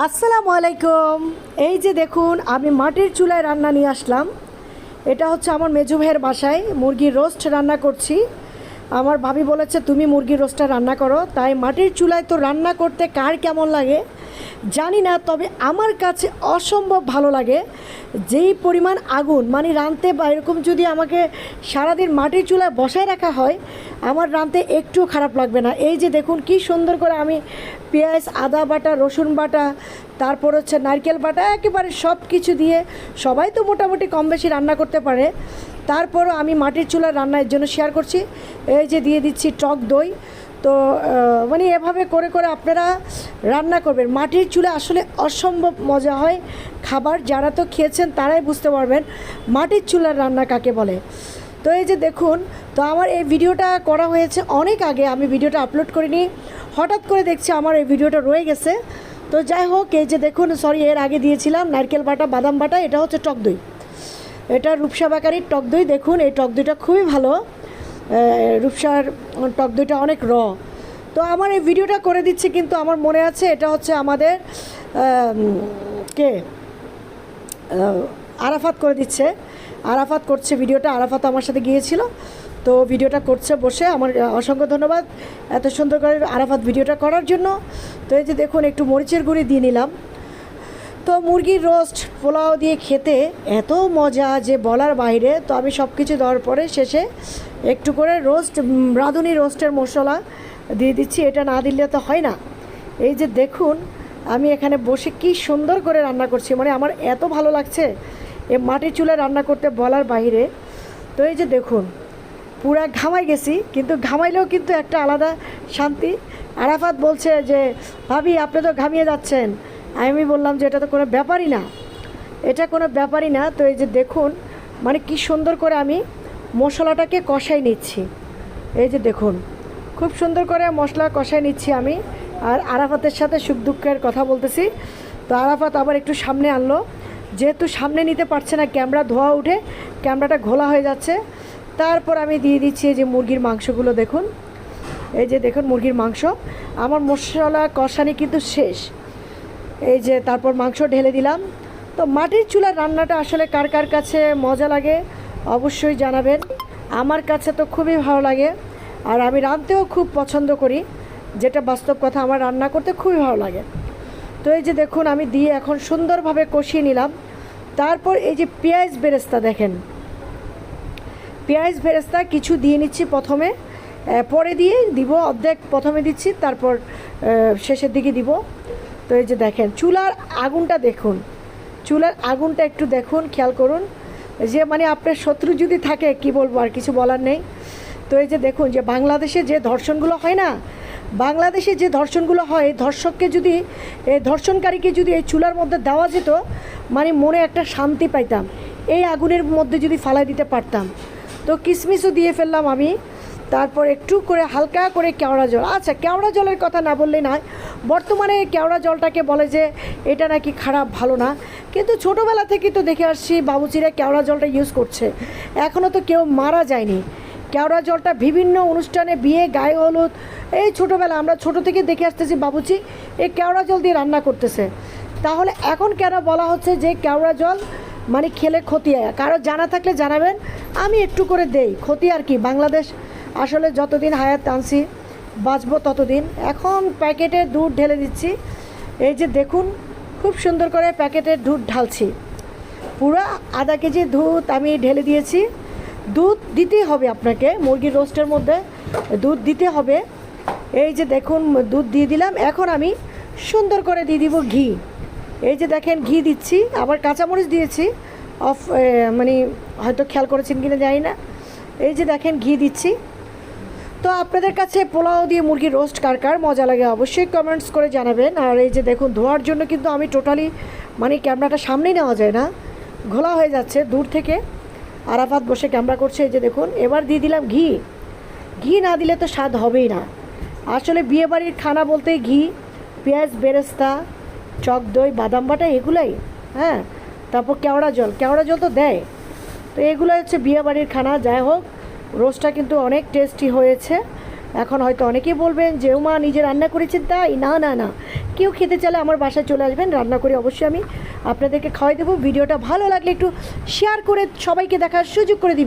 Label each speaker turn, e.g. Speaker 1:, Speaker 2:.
Speaker 1: আসসালামু আলাইকুম। এই যে দেখুন আমি মাটির চুলায় রান্না নিয়ে আসলাম। এটা হচ্ছে আমার মেজো ভাইয়ের বাসায় মুরগির রোস্ট রান্না করছি। আমার ভাবি বলেছে তুমি মুরগির রোস্টটা রান্না করো, তাই মাটির চুলায় তো রান্না করতে কার কেমন লাগে জানি না, তবে আমার কাছে অসম্ভব ভালো লাগে। যেই পরিমাণ আগুন মানে রাঁধতে বা এরকম যদি আমাকে সারাদিন মাটির চুলায় বসায় রাখা হয় আমার রাঁধতে একটু খারাপ লাগবে না। এই যে দেখুন কি সুন্দর করে আমি পেঁয়াজ, আদা বাটা, রসুন বাটা, তারপর হচ্ছে নারকেল বাটা, একেবারে সব কিছু দিয়ে, সবাই তো মোটামুটি কম বেশি রান্না করতে পারে, তারপরও আমি মাটির চুলার রান্নার জন্য শেয়ার করছি। এই যে দিয়ে দিচ্ছি টক দই। তো মানে এভাবে করে করে আপনারা রান্না করবেন। মাটির চুলা আসলে অসম্ভব মজা হয় খাবার, যারা তো খেয়েছেন তারাই বুঝতে পারবেন মাটির চুলার রান্না কাকে বলে। তো এই যে দেখুন, তো আমার এই ভিডিওটা করা হয়েছে অনেক আগে, আমি ভিডিওটা আপলোড করিনি, হঠাৎ করে দেখছি আমার এই ভিডিওটা রয়ে গেছে। তো যাই হোক, এই যে দেখুন, সরি এর আগে দিয়েছিলাম নারকেল বাটা, বাদাম বাটা, এটা হচ্ছে টক দই, এটা রূপসা বেকারির টক দই। দেখুন এই টক দইটা খুবই ভালো, রূপসার টক দইটা অনেক তো আমার এই ভিডিওটা করে দিচ্ছি, কিন্তু আমার মনে আছে এটা হচ্ছে আমাদের কে আরাফাত করে দিচ্ছে, আরাফাত করছে ভিডিওটা, আরাফাত আমার সাথে গিয়েছিল, তো ভিডিওটা করছে বসে। আমার অসংখ্য ধন্যবাদ এত সুন্দর করে আরাফাত ভিডিওটা করার জন্য। তো এই যে দেখুন একটু মরিচের গুঁড়ি দিয়ে নিলাম। তো মুরগির রোস্ট পোলাও দিয়ে খেতে এত মজা যে বলার বাইরে। তো আমি সব কিছু দেওয়ার পরে শেষে একটু করে রাঁধুনি রোস্টের মশলা দিয়ে দিচ্ছি, এটা না দিলে তো হয় না। এই যে দেখুন আমি এখানে বসে কি সুন্দর করে রান্না করছি, মানে আমার এত ভালো লাগছে এই মাটির চুলায় রান্না করতে বলার বাইরে। তো এই যে দেখুন পুরা ঘামাই গেছি, কিন্তু ঘামাইলেও কিন্তু একটা আলাদা শান্তি। আরাফাত বলছে যে ভাবি আপনি তো ঘামিয়ে যাচ্ছেন, আমি বললাম যে এটা তো কোনো ব্যাপারই না, এটা কোনো ব্যাপারই না। তো এই যে দেখুন মানে কি সুন্দর করে আমি মশলাটাকে কষাই নিচ্ছি। এই যে দেখুন খুব সুন্দর করে মশলা কষাই নিচ্ছি আমি, আর আরাফাতের সাথে সুখ দুঃখের কথা বলতেছি। তো আরাফাত আবার একটু সামনে আনলো, যেহেতু সামনে নিতে পারছে না, ক্যামেরা ধোয়া উঠে ক্যামেরাটা ঘোলা হয়ে যাচ্ছে। তারপর আমি দিয়ে দিচ্ছি এই যে মুরগির মাংসগুলো। দেখুন এই যে দেখুন মুরগির মাংস, আমার মশলা কষানি কিন্তু শেষ। এই যে তারপর মাংস ঢেলে দিলাম। তো মাটির চুলার রান্নাটা আসলে কার কার কাছে মজা লাগে অবশ্যই জানাবেন। আমার কাছে তো খুবই ভালো লাগে, আর আমি রাঁধতেও খুব পছন্দ করি, যেটা বাস্তব কথা, আমার রান্না করতে খুবই ভালো লাগে। তো এই যে দেখুন আমি দিয়ে এখন সুন্দরভাবে কষিয়ে নিলাম। তারপর এই যে পেঁয়াজ বেরেস্তা, দেখেন পেঁয়াজ বেরেস্তা কিছু দিয়ে নিচ্ছি প্রথমে, পরে দিয়ে দিব, অর্ধেক প্রথমে দিচ্ছি, তারপর শেষের দিকে দিব। তো এই যে দেখেন চুলার আগুনটা দেখুন, চুলার আগুনটা একটু দেখুন, খেয়াল করুন, যে মানে আপনার শত্রু যদি থাকে কি বলবো, আর কিছু বলার নেই। তো এই যে দেখুন যে বাংলাদেশে যে ধর্ষণগুলো হয় না, বাংলাদেশে যে ধর্ষণগুলো হয়, ধর্ষককে যদি এই ধর্ষণকারীকে যদি এই চুলার মধ্যে দেওয়া যেত, মানে মনে একটা শান্তি পাইতাম, এই আগুনের মধ্যে যদি ফালাই দিতে পারতাম। তো কিশমিশও দিয়ে ফেললাম আমি, তারপর একটু করে হালকা করে কেওড়া জল। আচ্ছা কেওড়া জলের কথা না বললেই নয়, বর্তমানে কেওড়া জলটাকে বলে যে এটা নাকি খারাপ, ভালো না, কিন্তু ছোটোবেলা থেকেই তো দেখে আসছি বাবুচিরা কেওড়া জলটা ইউজ করছে, এখনও তো কেউ মারা যায়নি। কেওড়া জলটা বিভিন্ন অনুষ্ঠানে, বিয়ে, গায়ে হলুদ, এই ছোটোবেলা আমরা ছোটো থেকে দেখে আসতেছি বাবুচি এই কেওড়া জল দিয়ে রান্না করতেছে। তাহলে এখন কেন বলা হচ্ছে যে কেওড়া জল মানে খেলে ক্ষতি হয়? কারো জানা থাকলে জানাবেন, আমি একটু করে দেই, ক্ষতি আর কি। বাংলাদেশ আসলে যতদিন হায়াত টানছি বাঁচবো ততদিন। এখন প্যাকেটের দুধ ঢেলে দিচ্ছি। এই যে দেখুন খুব সুন্দর করে প্যাকেটের দুধ ঢালছি, পুরো আধা কেজি দুধ আমি ঢেলে দিয়েছি। দুধ দিতেই হবে আপনাকে, মুরগির রোস্টের মধ্যে দুধ দিতে হবে। এই যে দেখুন দুধ দিয়ে দিলাম, এখন আমি সুন্দর করে দিয়ে দিব ঘি। এই যে দেখেন ঘি দিচ্ছি, আবার কাঁচামরিচ দিয়েছি মানে হয়তো খেয়াল করেছেন কিনা জানি না। এই যে দেখেন ঘি দিচ্ছি। তো আপনাদের কাছে পোলাও দিয়ে মুরগির রোস্ট কার কার মজা লাগে অবশ্যই কমেন্টস করে জানাবেন। আর এই যে দেখুন ধোয়ার জন্য কিন্তু আমি টোটালি মানে ক্যামেরাটা সামনেই নেওয়া যায় না, ঘোলা হয়ে যাচ্ছে দূর থেকে। আরাফাত বসে ক্যামেরা করছে। এই যে দেখুন এবার দিয়ে দিলাম ঘি। ঘি না দিলে তো স্বাদ হবেই না, আসলে বিয়েবাড়ির খানা বলতেই ঘি, পেঁয়াজ বেরেস্তা, টক দই, বাদাম বাটা, এগুলাই। হ্যাঁ, তারপর কেওড়া জল, কেওড়া জল তো দেয়। তো এগুলো হচ্ছে বিয়েবাড়ির খানা। যাই হোক রোস্টটা কিন্তু অনেক টেস্টি হয়েছে। এখন হয়তো অনেকেই বলবেন যে ও মা নিজে রান্না করেছেন তাই, না না না, কেউ খেতে চাইলে আমার বাসায় চলে আসবেন, রান্না করে অবশ্যই আমি আপনাদেরকে খাওয়াই দেবো। ভিডিওটা ভালো লাগলে একটু শেয়ার করে সবাইকে দেখার সুযোগ করে দিবেন।